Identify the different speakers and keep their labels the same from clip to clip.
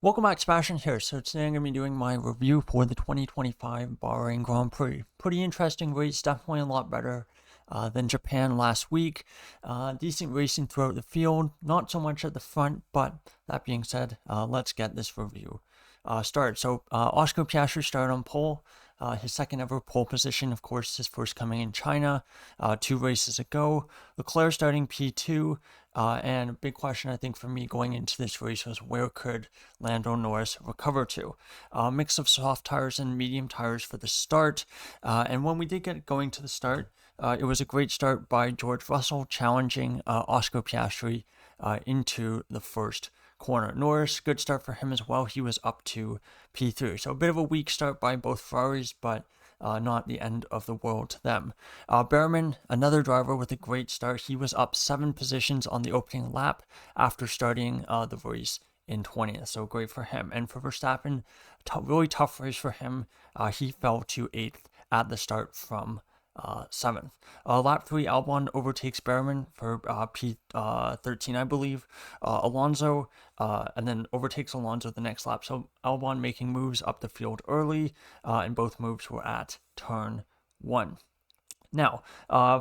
Speaker 1: Welcome back, Sebastian here. So today I'm going to be doing my review for the 2025 Bahrain Grand Prix. Pretty interesting race, definitely a lot better than Japan last week. Decent racing throughout the field, not so much at the front, but that being said, let's get this review started. So Oscar Piastri started on pole. His second ever pole position, of course, his first coming in China 2 races ago. Leclerc starting P2, and a big question I think for me going into this race was where could Lando Norris recover to? Mix of soft tires and medium tires for the start, and when we did get going to the start, it was a great start by George Russell challenging Oscar Piastri into the first corner. Norris, good start for him as well. He was up to P3. So a bit of a weak start by both Ferraris, but not the end of the world to them. Behrman, another driver with a great start. He was up 7 positions on the opening lap after starting the race in 20th. So great for him. And for Verstappen, really tough race for him. He fell to 8th at the start from 7th. Lap 3, Albon overtakes Behrman for P13, I believe. Alonso, and then overtakes Alonso the next lap. So Albon making moves up the field early, and both moves were at turn 1. Now,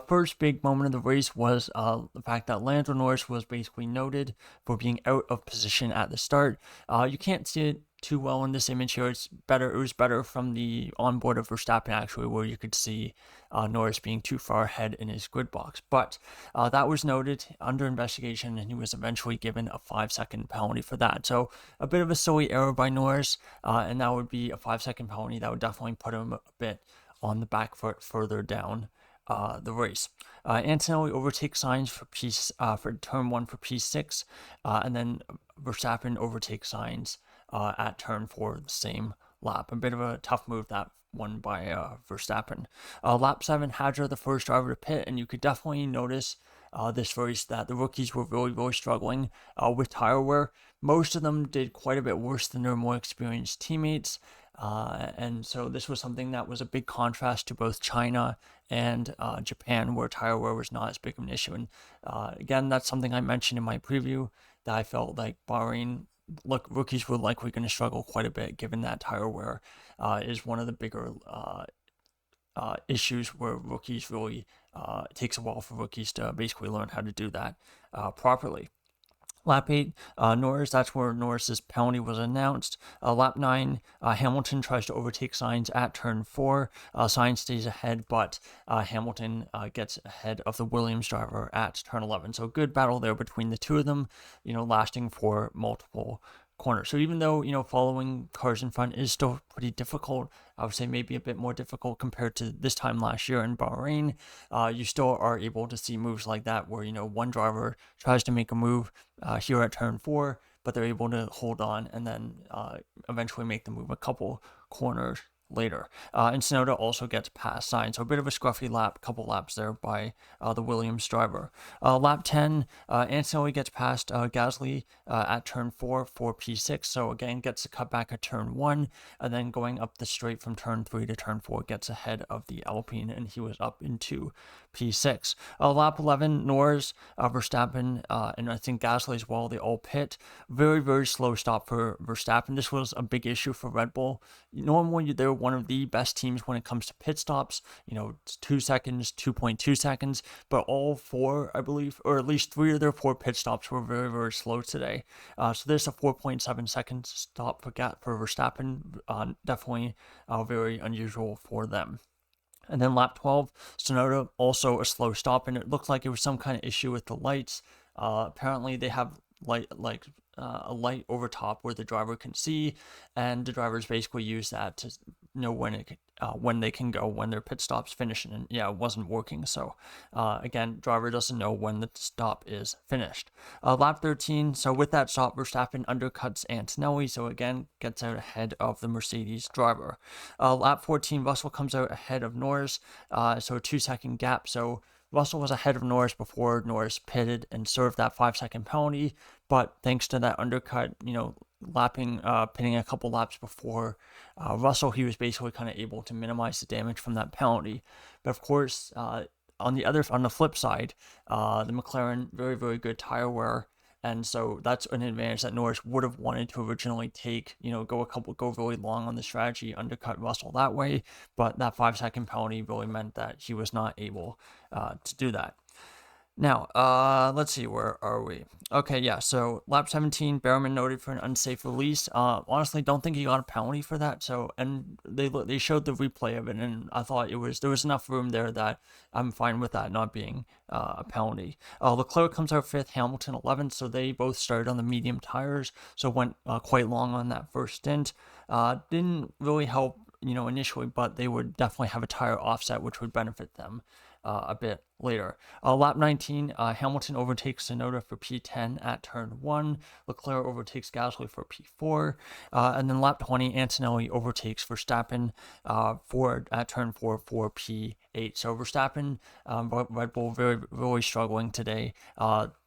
Speaker 1: first big moment of the race was the fact that Lando Norris was basically noted for being out of position at the start. You can't see it too well in this image here. It was better from the onboard of Verstappen actually, where you could see Norris being too far ahead in his grid box. But that was noted under investigation, and he was eventually given a 5-second penalty for that. So a bit of a silly error by Norris, and that would be a 5-second penalty. That would definitely put him a bit on the back foot further down the race. Antonelli overtakes Sainz for turn 1 for P6, and then Verstappen overtakes Sainz at turn 4 the same lap. A bit of a tough move, that one by Verstappen. Lap 7, Hadjar, the first driver to pit, and you could definitely notice this race that the rookies were really struggling with tire wear. Most of them did quite a bit worse than their more experienced teammates. And so this was something that was a big contrast to both China and Japan, where tire wear was not as big of an issue. And again, that's something I mentioned in my preview, that I felt like Bahrain, rookies were likely going to struggle quite a bit, given that tire wear is one of the bigger issues where rookies really, it takes a while for rookies to basically learn how to do that properly. Lap 8, Norris, that's where Norris's penalty was announced. Lap 9, Hamilton tries to overtake Sainz at turn 4. Sainz stays ahead, but Hamilton gets ahead of the Williams driver at turn 11. So good battle there between the two of them, lasting for multiple corners. So even though, following cars in front is still pretty difficult, I would say maybe a bit more difficult compared to this time last year in Bahrain, you still are able to see moves like that where, one driver tries to make a move here at turn 4, but they're able to hold on and then eventually make the move a couple corners later. And Tsunoda also gets past Sainz. So a bit of a scruffy lap, couple laps there by the Williams driver. Lap 10, Antonelli gets past Gasly at turn 4 for P6. So again, gets the cut back at turn 1, and then going up the straight from turn 3 to turn 4 gets ahead of the Alpine, and he was up into P6. Lap 11, Norris, Verstappen, and I think Gasly as well, they all pit. Very slow stop for Verstappen. This was a big issue for Red Bull. Normally, they're one of the best teams when it comes to pit stops, 2 seconds, 2.2 seconds, but all 4, I believe, or at least 3 of their 4 pit stops were very slow today. So there's a 4.7 second stop for Verstappen, definitely very unusual for them. And then lap 12, Tsunoda, also a slow stop, and it looked like it was some kind of issue with the lights. Apparently they have a light over top where the driver can see, and the drivers basically use that to know when they can go, when their pit stop's finishing. And yeah, it wasn't working. So again, driver doesn't know when the stop is finished. Lap 13, so with that stop, Verstappen undercuts Antonelli, so again gets out ahead of the Mercedes driver. Lap 14, Russell comes out ahead of Norris, so a 2-second gap. So Russell was ahead of Norris before Norris pitted and served that 5-second penalty, but thanks to that undercut, pitting a couple laps before Russell, he was basically kind of able to minimize the damage from that penalty. But of course, on the flip side, the McLaren, very good tire wear, And so that's an advantage that Norris would have wanted to originally take, go really long on the strategy, undercut Russell that way. But that 5-second penalty really meant that he was not able to do that. Now, let's see, where are we? Okay, yeah, so lap 17, Behrman noted for an unsafe release. Honestly, don't think he got a penalty for that. So, and they showed the replay of it, and I thought there was enough room there that I'm fine with that not being a penalty. Leclerc comes out 5th, Hamilton 11th, so they both started on the medium tires, so went quite long on that first stint. Didn't really help, initially, but they would definitely have a tire offset, which would benefit them a bit later. Lap 19, Hamilton overtakes Tsunoda for P10 at turn 1. Leclerc overtakes Gasly for P4. And then lap 20, Antonelli overtakes Verstappen at turn 4 for P8. So Verstappen, Red Bull, really struggling today.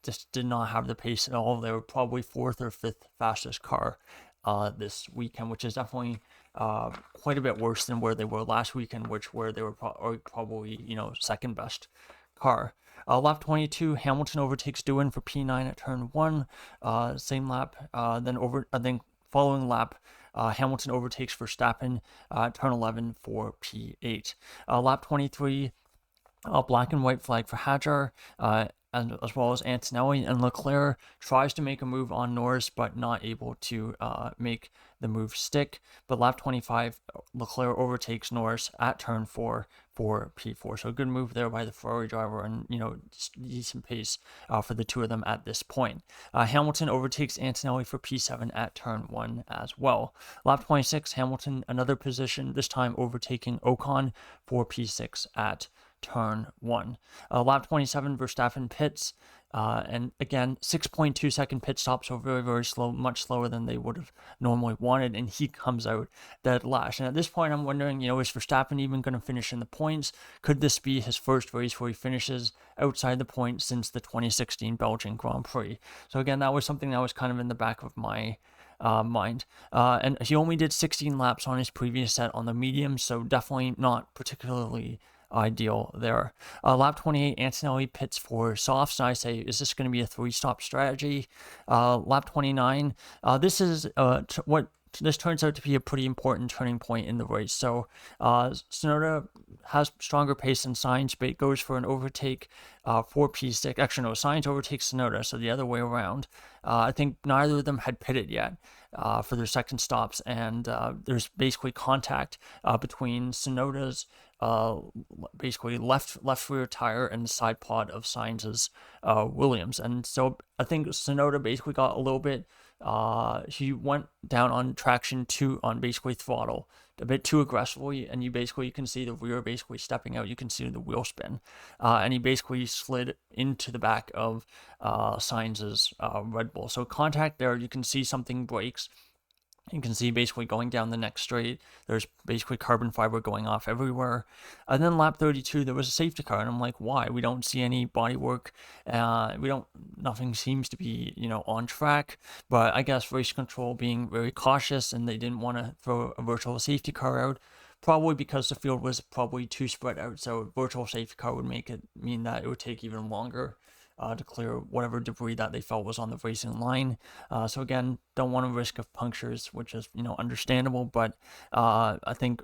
Speaker 1: Just did not have the pace at all. They were probably 4th or 5th fastest car this weekend, which is definitely quite a bit worse than where they were last weekend, where they were probably second best car. Lap 22, Hamilton overtakes Doohan for P9 at turn 1. Same lap. Then following lap, Hamilton overtakes Verstappen at turn 11 for P8. Lap 23, black and white flag for Hadjar, and as well as Antonelli, and Leclerc tries to make a move on Norris, but not able to make the move stick. But lap 25, Leclerc overtakes Norris at turn 4 for P4. So a good move there by the Ferrari driver, and decent pace for the two of them at this point. Hamilton overtakes Antonelli for P7 at turn 1 as well. Lap 26, Hamilton another position, this time overtaking Ocon for P6 at turn 1. Lap 27, Verstappen pits, and again, 6.2 second pit stop, so very, very slow, much slower than they would have normally wanted, and he comes out dead last. And at this point, I'm wondering, is Verstappen even going to finish in the points? Could this be his first race where he finishes outside the points since the 2016 Belgian Grand Prix? So again, that was something that was kind of in the back of my mind. And he only did 16 laps on his previous set on the medium, so definitely not particularly ideal there. Lap 28, Antonelli pits for softs, and I say, is this going to be a 3-stop strategy? Lap 29, this is this turns out to be a pretty important turning point in the race. So Tsunoda has stronger pace than Sainz, but it goes for an overtake for P6. Actually, no, Sainz overtakes Tsunoda, so the other way around. I think neither of them had pitted yet for their second stops, and there's basically contact between Tsunoda's basically left rear tire and the side pod of Sainz's Williams. And so I think Tsunoda basically got a little bit, he went down on traction on basically throttle a bit too aggressively, and you can see the rear basically stepping out. You can see the wheel spin, and he basically slid into the back of Sainz's Red Bull. So contact there, you can see something breaks. You can see basically going down the next straight, there's basically carbon fiber going off everywhere. And then lap 32, there was a safety car, and I'm like, why? We don't see any body work. Nothing seems to be, on track. But I guess race control being very cautious, and they didn't want to throw a virtual safety car out. Probably because the field was probably too spread out, so a virtual safety car would mean that it would take even longer to clear whatever debris that they felt was on the racing line. So again, don't want to risk of punctures, which is understandable. But I think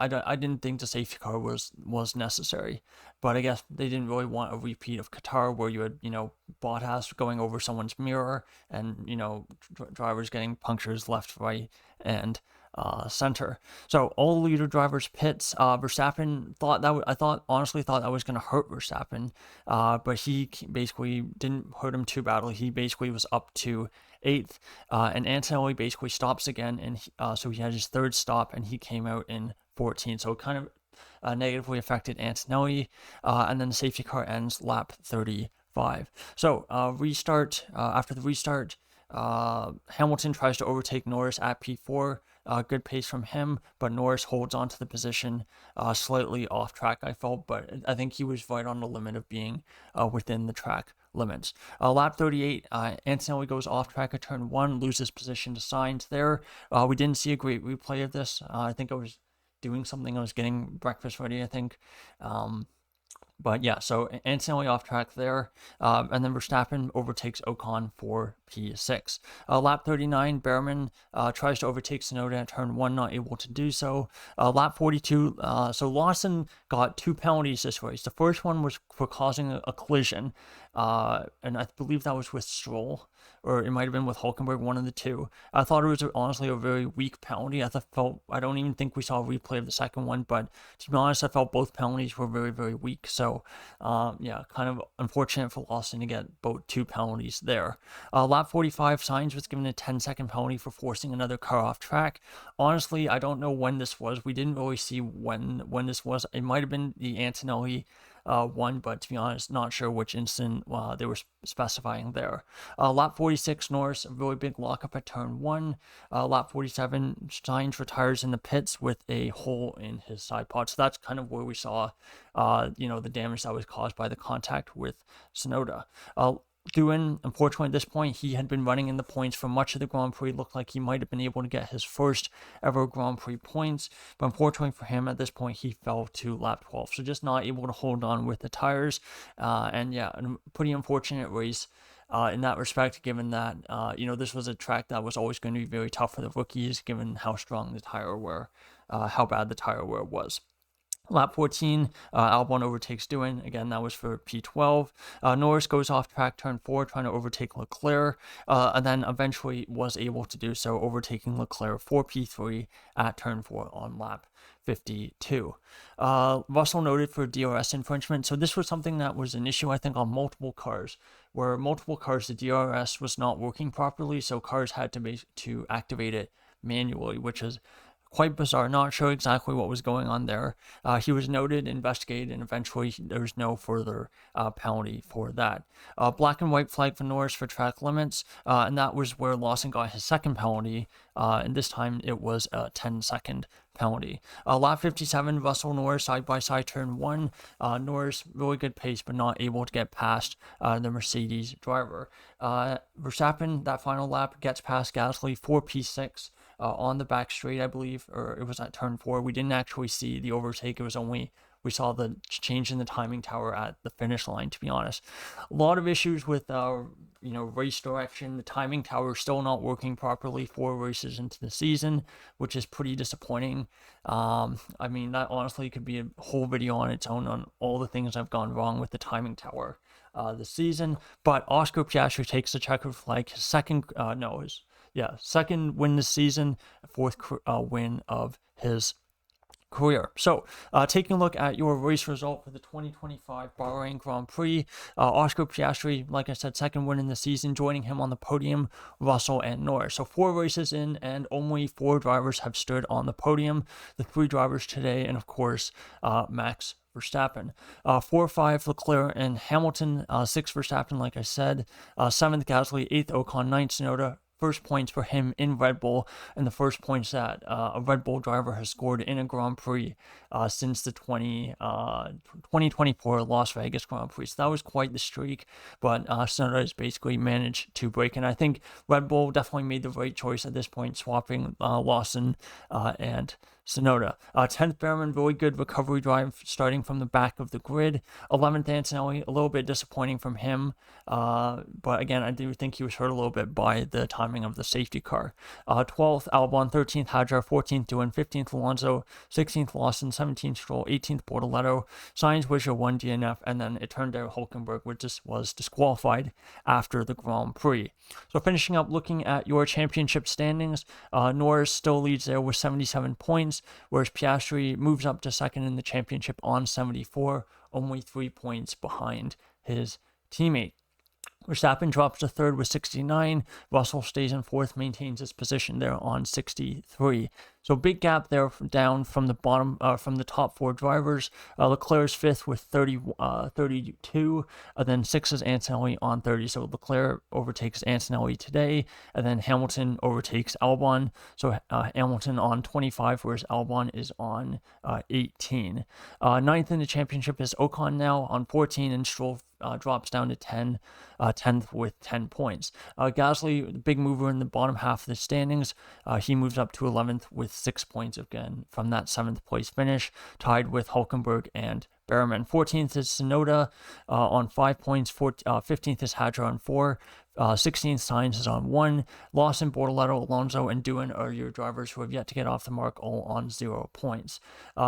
Speaker 1: I didn't think the safety car was necessary. But I guess they didn't really want a repeat of Qatar, where you had Bottas going over someone's mirror, and drivers getting punctures left, right, and center. So all leader drivers pits. Verstappen honestly thought that was going to hurt Verstappen, but he basically didn't hurt him too badly. He basically was up to 8th, and Antonelli basically stops again, and so he had his 3rd stop, and he came out in 14th. So it kind of negatively affected Antonelli, and then the safety car ends lap 35. So restart. After the restart, Hamilton tries to overtake Norris at P4. Good pace from him, but Norris holds on to the position, slightly off track, I felt, but I think he was right on the limit of being within the track limits. Lap 38, Antonelli goes off track at turn 1, loses position to Sainz there. We didn't see a great replay of this. I think I was doing something. I was getting breakfast ready, I think. But yeah, so Antonelli off track there, and then Verstappen overtakes Ocon for P6. Lap 39, Behrman tries to overtake Tsunoda at turn 1, not able to do so. Lap 42, so Lawson got 2 penalties this race. The first one was for causing a collision, and I believe that was with Stroll, or it might have been with Hulkenberg, one of the two. I thought it was honestly a very weak penalty. I don't even think we saw a replay of the second one, but to be honest, I felt both penalties were very, very weak. So, yeah, kind of unfortunate for Lawson to get both 2 penalties there. Lap 45, Sainz was given a 10-second penalty for forcing another car off track. Honestly, I don't know when this was. We didn't really see when this was. It might have been the Antonelli one, but to be honest, not sure which instant they were specifying there. Lap 46, Norris, a really big lockup at turn 1. Lap 47, Sainz retires in the pits with a hole in his side pod. So that's kind of where we saw, the damage that was caused by the contact with Tsunoda. Doohan, unfortunately, at this point, he had been running in the points for much of the Grand Prix. It looked like he might have been able to get his first ever Grand Prix points, but unfortunately for him, at this point, he fell to lap 12. So just not able to hold on with the tires. And yeah, a pretty unfortunate race in that respect, given that, this was a track that was always going to be very tough for the rookies, given how strong the tire wear, how bad the tire wear was. Lap 14, Albon overtakes Doohan. Again, that was for P12. Norris goes off track turn 4, trying to overtake Leclerc, and then eventually was able to do so, overtaking Leclerc for P3 at turn 4 on lap 52. Russell noted for DRS infringement. So this was something that was an issue, I think, on multiple cars, where multiple cars, the DRS was not working properly, so cars had to activate it manually, which is quite bizarre. Not sure exactly what was going on there. He was noted, investigated, and eventually there was no further penalty for that. Black and white flag for Norris for track limits, and that was where Lawson got his second penalty, and this time it was a 10-second penalty. Lap 57, Russell Norris side-by-side turn 1. Norris, really good pace, but not able to get past the Mercedes driver. Verstappen, that final lap, gets past Gasly for P6. On the back straight, I believe, or it was at turn 4. We didn't actually see the overtake. It was only, we saw the change in the timing tower at the finish line, to be honest. A lot of issues with, race direction. The timing tower still not working properly 4 races into the season, which is pretty disappointing. That honestly could be a whole video on its own on all the things I've gone wrong with the timing tower this season. But Oscar Piastri takes the checkered flag, his second win this season, 4th win of his career. So, taking a look at your race result for the 2025 Bahrain Grand Prix, Oscar Piastri, like I said, 2nd win in the season, joining him on the podium, Russell and Norris. So 4 races in, and only 4 drivers have stood on the podium. The 3 drivers today, and of course, Max Verstappen. 4-5 Leclerc and Hamilton, 6 Verstappen, like I said, 7th Gasly, 8th Ocon, 9th Tsunoda. First points for him in Red Bull, and the first points that a Red Bull driver has scored in a Grand Prix since the 2024 Las Vegas Grand Prix. So that was quite the streak, but Tsunoda has basically managed to break. And I think Red Bull definitely made the right choice at this point, swapping Lawson and Tsunoda. 10th Behrman, really good recovery drive starting from the back of the grid. 11th Antonelli, a little bit disappointing from him, but again, I do think he was hurt a little bit by the timing of the safety car. 12th Albon, 13th Hadjar, 14th Doohan, 15th Alonso, 16th Lawson, 17th Stroll, 18th Bortoletto. Sainz was your 1 DNF, and then it turned out Hulkenberg was disqualified after the Grand Prix. So finishing up looking at your championship standings, Norris still leads there with 77 points, whereas Piastri moves up to 2nd in the championship on 74, only 3 points behind his teammate. Verstappen drops to 3rd with 69. Russell stays in 4th, maintains his position there on 63. So big gap there down from the bottom, from the top 4 drivers. Leclerc's 5th with 32. Then 6th is Antonelli on 30. So Leclerc overtakes Antonelli today, and then Hamilton overtakes Albon. So Hamilton on 25, whereas Albon is on 18. 9th in the championship is Ocon now on 14, and Stroll drops down to 10th with 10 points. Gasly, the big mover in the bottom half of the standings, he moves up to 11th with 6 points again from that 7th place finish, tied with Hulkenberg and Behrman. 14th is Sonoda on 5 points. 15th is Hadra on 4. 16th Sainz is on 1. Lawson, Bortoletto, Alonso, and Doohan are your drivers who have yet to get off the mark, all on 0 points.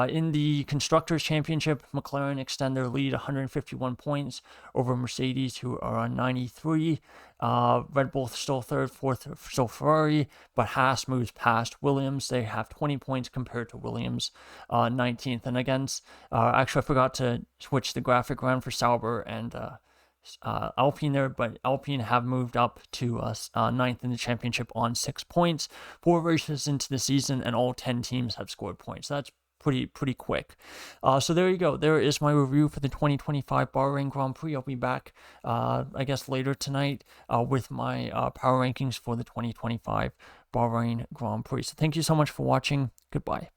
Speaker 1: In the Constructors' Championship, McLaren extend their lead 151 points over Mercedes, who are on 93. Red Bull still third, fourth still Ferrari, but Haas moves past Williams. They have 20 points compared to Williams, 19th. And against, actually, I forgot to switch the graphic around for Sauber and Alpine there, but Alpine have moved up to ninth in the championship on 6 points. 4 races into the season, and all 10 teams have scored points. So that's pretty quick. So there you go. There is my review for the 2025 Bahrain Grand Prix. I'll be back, I guess, later tonight with my power rankings for the 2025 Bahrain Grand Prix. So thank you so much for watching. Goodbye.